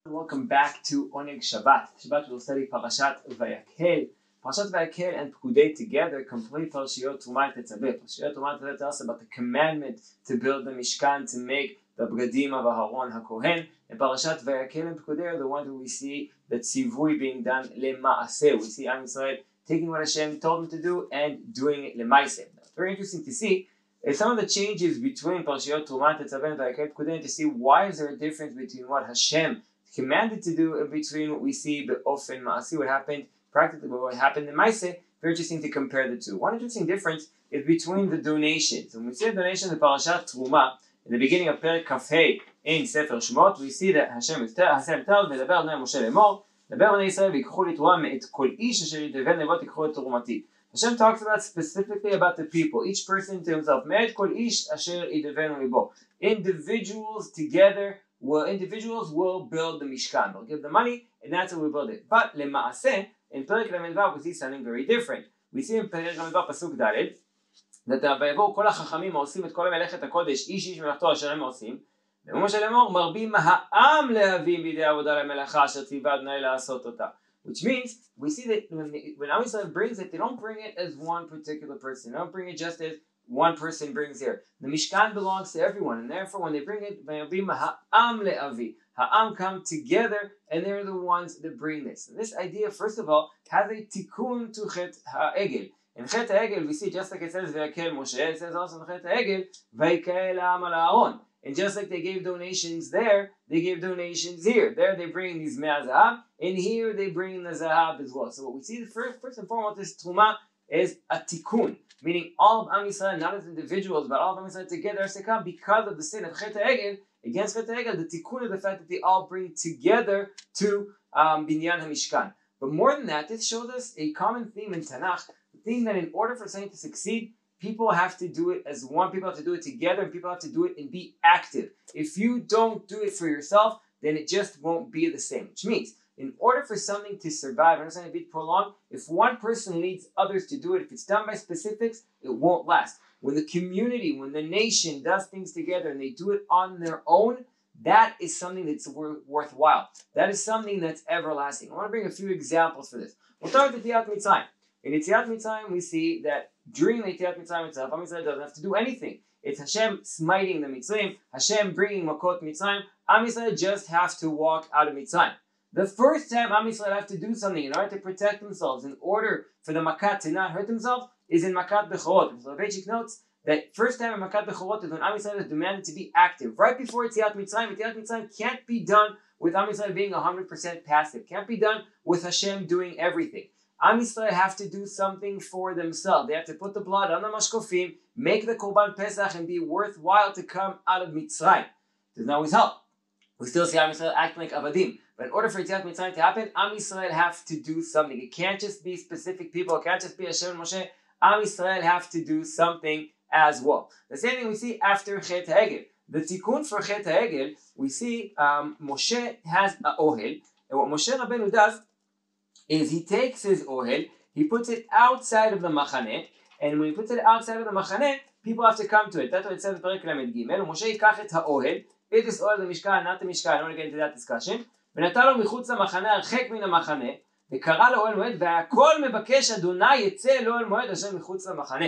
Welcome back to Oneg Shabbat. Shabbat we'll study Parashat Vayakhel. Parashat Vayakhel and Pekudei together complete Parashat Truma Tetzaveh. Parashat Truma Tetzaveh tells us about the commandment to build the Mishkan, to make the Bgadim of Aharon HaKohen. And Parashat Vayakhel and Pekudei are the ones where we see the tzivui being done lema'aseh. We see Am Yisrael taking what Hashem told them to do and doing it lemaaseh. It's very interesting to see some of the changes between Parashat Truma Tetzaveh and Vayakhel and Pekudei, to see why is there a difference between what Hashem commanded to do in between what we see be'ofen ma'asi, what happened practically, but what happened in Maaseh. Very interesting to compare the two. One interesting difference is between the donations. When we see the donation in Parashat Truma, in the beginning of Perek Kafhei in Sefer Shemot, we see that Hashem tells, "V'daber Adonai Moshe lemor, daber bnei Yisrael v'yikchu litruah me'et kol ish asher yiteven levot yikchu et terumati." Hashem talks about specifically about the people, each person to himself. Me'et kol ish asher yiteven libo. Individuals together. Well, individuals will build the Mishkan. They'll give the money, and that's how we build it. But lema'aseh, in Perek Lamed, we see something very different. We see in Perek Lamed pasuk Daled that ויבואו כל החכמים העושים את כל מלאכת הקודש, איש איש מלאכתו אשר הם עושים. ואומר שלאמור, מרבים העם להביא בידי עבודה למלאכה אשר ציווה אדוני לעשות אותה. Which means, we see that when Am Yisrael brings it, they don't bring it as one particular person. They don't bring it just as one person brings here. The Mishkan belongs to everyone, and therefore when they bring it, Ha'am come together, and they're the ones that bring this. And this idea, first of all, has a tikkun to Chet Ha'egel. In Chet Ha'egel, we see, just like it says Vayakhel Moshe, it says also in Chet Ha'egel, Vayakhel Ha'am al-Aaron. And just like they gave donations there, they gave donations here. There they bring these Me'ah Zahab, and here they bring the Zahab as well. So what we see, first and foremost, this Truma is a tikkun, meaning all of Am Yisrael, not as individuals, but all of Am Yisrael together as they come because of the sin of Chet Ha'egel. Against Chet Ha'egel, the tikkun is the fact that they all bring together to Binyan HaMishkan. But more than that, this shows us a common theme in Tanakh, the theme that in order for something to succeed, people have to do it as one, people have to do it together, and people have to do it and be active. If you don't do it for yourself, then it just won't be the same. Which means, in order for something to survive, and something to be prolonged, if one person leads others to do it, if it's done by specifics, it won't last. When the community, when the nation does things together and they do it on their own, that is something that's worthwhile. That is something that's everlasting. I want to bring a few examples for this. We'll start with Yetziat Mitzrayim. In Yetziat Mitzrayim, we see that during the Yetziat Mitzrayim itself, Am Yisrael doesn't have to do anything. It's Hashem smiting the Mitzrayim, Hashem bringing Makot Mitzrayim. Am Yisrael just have to walk out of Mitzrayim. The first time Am Yisrael have to do something in order to protect themselves, in order for the Makat to not hurt themselves, is in Makat Bechorot. So Rabbi notes that first time in Makat Bechorot is when Am Yisrael is demanded to be active. Right before Yetziat Mitzrayim, Yetziat Mitzrayim can't be done with Am Yisrael being 100% passive. Can't be done with Hashem doing everything. Am Yisrael have to do something for themselves. They have to put the blood on the mashkofim, make the Korban Pesach, and be worthwhile to come out of Mitzrayim. Doesn't always help. We still see Am Yisrael acting like avadim. But in order for Yetziat Mitzrayim to happen, Am Yisrael have to do something. It can't just be specific people. It can't just be Hashem and Moshe. Am Yisrael have to do something as well. The same thing we see after Chet Ha'egel. The tikkun for Chet Ha'egel, we see Moshe has a ohel. And what Moshe Rabbeinu does is he takes his ohel, he puts it outside of the machaneh, and when he puts it outside of the machaneh, people have to come to it. That's what it says in Perek Lamed Gimel. Moshe yikach et ha'ohel, it is ohel the Mishkan, not the Mishkan. I don't want to get into that discussion. ונתן לו מחוץ למחנה, הרחק מן המחנה, וקרא לאוהל מועד, והכל מבקש אדוני יצא לאוהל מועד אשר מחוץ למחנה.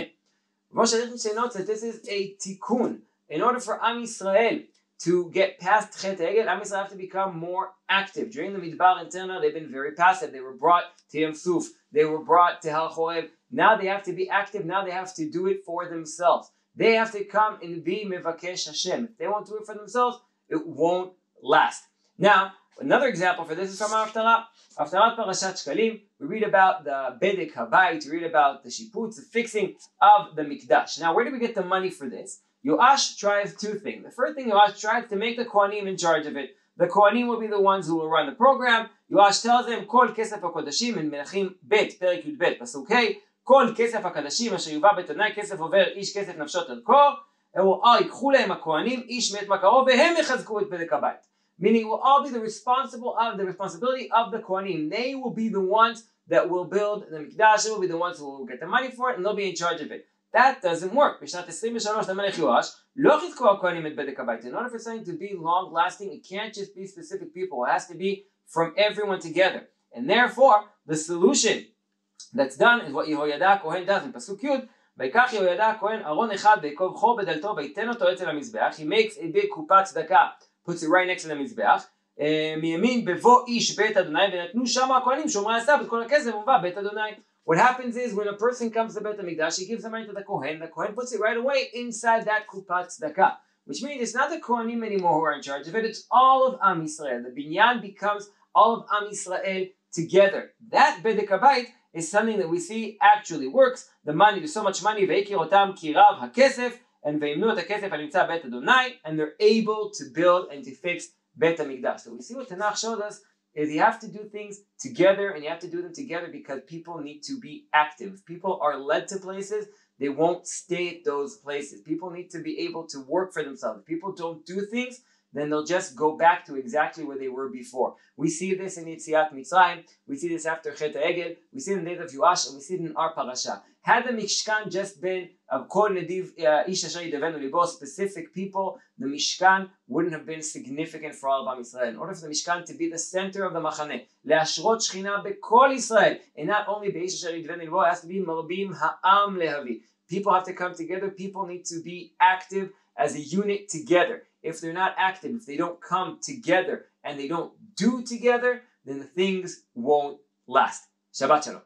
Moshe notes that this is a tikkun. In order for Am Yisrael to get past Chet Ha'egel, Am Yisrael have to become more active. During the Midbar and Terna, they've been very passive. They were brought to Yam Suf. They were brought to Hal Choreb. Now they have to be active. Now they have to do it for themselves. They have to come and be Mevakesh Hashem. If they won't do it for themselves, it won't last. Now, another example for this is from Haftarah. Haftarah Parashat Shkalim, we read about the Bedek Habayit, we read about the Shiputz, the fixing of the Mikdash. Now, where do we get the money for this? Yoash tries two things. The first thing Yoash tries to make the Kohanim in charge of it. The Kohanim will be the ones who will run the program. Yoash tells them, Kol Kesef HaKodashim in Melachim Bet, Perek Yud Bet, Pasuk Hey, Kol Kesef HaKodashim asher yuva betanai, Kesef over, Ish Kesef nafshot elko, ייקחו להם הכהנים, איש מת מקרוב, והם יחזקו את בדק הבית. Meaning it will all be the responsibility of the Kohanim. They will be the ones that will build the Mikdash. They will be the ones who will get the money for it, and they'll be in charge of it. That doesn't work. בשנת 23 למלך יואש, לא חיזקו הכהנים את בדק הבית. In order for something to be long lasting, it can't just be specific people. It has to be from everyone together. And therefore, the solution that's done is what יהוידע הכהן does in פסוק י' ויקח יהוידע הכהן ארון אחד ויקוב חור בדלתו ויתן אותו אצל המזבח. He makes a big קופת צדקה, puts it right next to the מזבח. מימין בבוא איש בית אדוני ונתנו שם הכהנים שומרי הסף את כל הכסף ובא בית אדוני. What happens is when a person comes to בית המקדש, he gives the money to the Kohen puts it right away inside that kupat tzedakah, which means it's not the Kohanim anymore who are in charge of it, it's all of Am Yisrael. The binyan becomes all of Am Yisrael together. That bedek habayit is something that we see actually works. The money, there's so much money, ויקיר אותם כי רב הכסף, and וימנו את הכסף הנמצא בית אדוני, and they're able to build and to fix בית המקדש. So we see what Tanakh showed us is you have to do things together, and you have to do them together because people need to be active. If people are led to places, they won't stay at those places. People need to be able to work for themselves. If people don't do things, then they'll just go back to exactly where they were before. We see this in Yetziat Mitzrayim, we see this after Chet HaEgel, we see it in the days of Yoash, and we see it in our Parashat. Had the Mishkan just been Kol Nediv Ish Asher Yidavenu Libo, specific people, the Mishkan wouldn't have been significant for all of Am Yisrael. In order for the Mishkan to be the center of the Machaneh, Le'ashrot Shechina Bekol Yisrael, and not only Be'ish Asher Yidavenu Libo, it has to be Marbim Ha'am Lehavi. People have to come together, people need to be active as a unit together. If they're not active, if they don't come together and they don't do together, then things won't last. Shabbat Shalom.